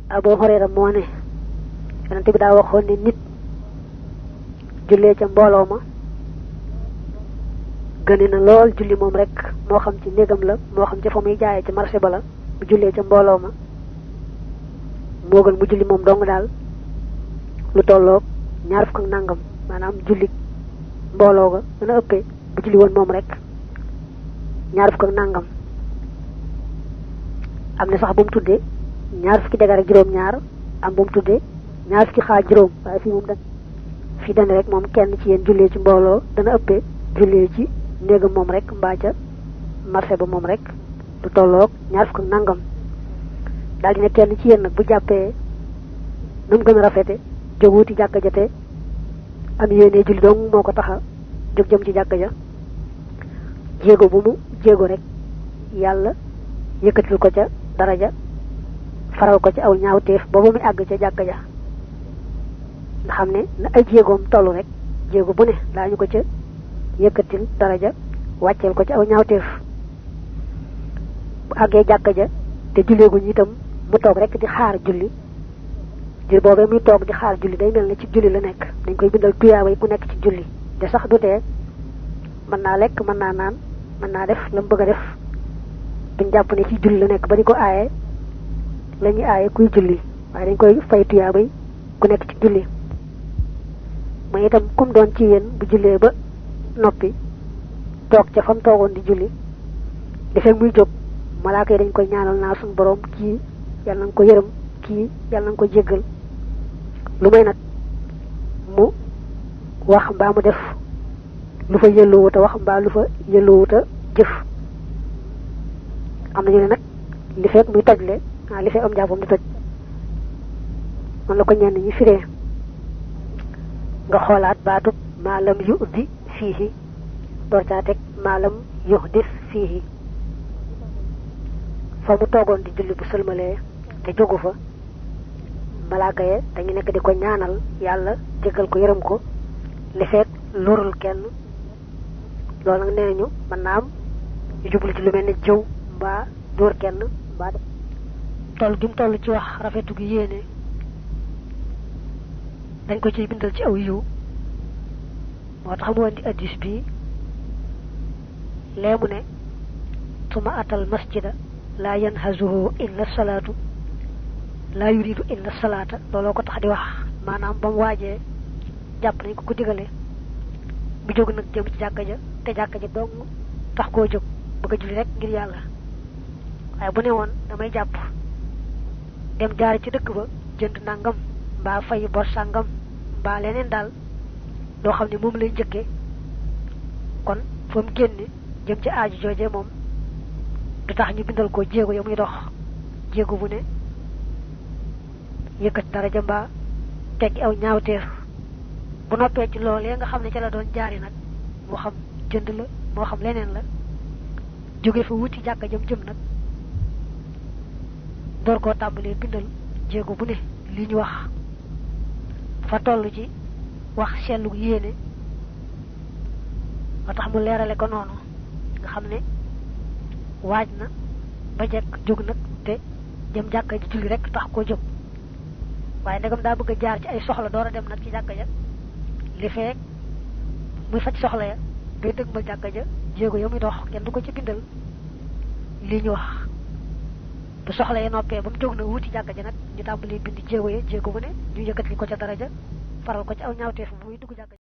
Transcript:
Abu Hurayra moo ne yonente bi daa waxoon ne nit jullee ca mbooloo ma gëne na lool julli moom rek moo xam ci néegam la moo xam ci fa muy jaayee ci marché ba la bu jullee ca mbooloo ma moo gën mu julli moom dong daal lu tolloog ñaar fukk ak nangam maanaam julli mbooloo ga dana ëppee bu julli woon moom rek ñaar fukk ak nangam am na sax bu mu tuddee ñaar fukki jagar ak juróom-ñaar am bu mu tuddee ñaar fukki xaaj juróom waaye fii moom fii dana rek moom kenn ci yéen jullee ci mbooloo dana ëppee jullee ci néegam moom rek mbaa ca marché ba moom rek lu tolloog ñaar fukk ak nangam daal di ne kenn ci yéen nag bu jàppee nu mu gën a rafete jóg wuti jàkka ja te am yéene julli dong moo ko tax a jóg jëm ci jàkka ja jéego bu mu jéego rek yàlla yëkkatil ko ca daraja faral ko ci aw ñaawteef boobu muy àgg ca jàkka ja nga xam ne na ay jéegoom tollu rek jéego bu ne daañu ko ca yëkkatil daraja wàcceel ko ci aw ñaawteef bu àggee jàkka ja te julleeguñu itam mu toog rek di xaar julli jur boobee muy toog di xaar julli day mel ne ci julli la nekk dañ koy bindal tuyaaba yi ku nekk ci julli te sax du tee mën naa lekk mën naa naan mën naa def la mu bëgg a def duñ jàpp ne ci julli la nekk ba di ko aaye la ñuy aaye kuy julli waaye dañ koy fay tuyaaba yi ku nekk ci julli mooy itam kum doon ci yéen bu jullee ba noppi toog ca fa mu toogoon di julli di fekk muy jóg malaaka yi dañ koy ñaanal naa suñu borom kii yàlla na ko yërëm kii yàlla na ko jéggal lu may nag mu wax mbaa mu def lu fa yëlluwut a wax mbaa lu fa yëlluwut a jëf am nañu ne nag li fekk muy tojle li fekk am jàppam di toj man la ko ñenn ñi firee nga xoolaat baatub maalam yu uddi fiihi door caa teg maalam yuhdis fiihi fa mu toogoon di julli bu sëlmalee te jógu fa malaaka ye dañu nekk di ko ñaanal yàlla jéggal ko yërëm ko li fekk lorul kenn loolu nag nee nañu mën naa am ñu jublu ci lu mel ne jëw mbaa dóor kenn mbaa def toll gi mu toll ci wax rafetu gi yéene dañ ko ciy bindal ci aw yiw moo tax mu andi addis bi lee mu ne suma atal masjida laa yanhazuhu illa salaatu laa yuridu illa salaata looloo ko tax di wax maanaam ba mu waajee jàpp nañ ko digale bu jóg nag jëm ci jàkka ja te jàkka ja dong tax koo jóg bëgg a julli rek ngir yàlla waaye bu ne woon damay jàpp dem jaari ci dëkk ba jënd nangam mbaa fay bor sàngam mbaa leneen daal loo xam ne moom lay njëkkee kon fa mu génne jëm ci aaju jooje moom du tax ñu bindal ko jéego ya muy dox jéego bu ne yëkkat daraja mbaa teggi aw ñaawteef bu noppee ci loolee nga xam ne ca la doon jaari nag moo xam jënd la moo xam leneen la jóge fa wuti jàkka jëm nag door koo tàmbalee bindal jéego bu ne li ñu wax fa toll ci wax sellu yéene moo tax mu leerale ko noonu nga xam ne waaj na ba jekk jóg nag te jëm jàkka ji julli rek tax koo jóg waaye ndegam daa bëgg a jaar ci ay soxla door a dem nag ci jàkka ja li feek muy faj soxla ya day dëgg ma jàkka ja jéego ya muy dox kenn du ko ci bindal li ñu wax bu soxla ya noppee ba mu jóg na wuti jàkka ja nag ñu tàmbali bind jéego ya jéego bu ne ñu yëkkati ko ca daraja faral ko ci aw ñaawteef bu muy dugg jàkka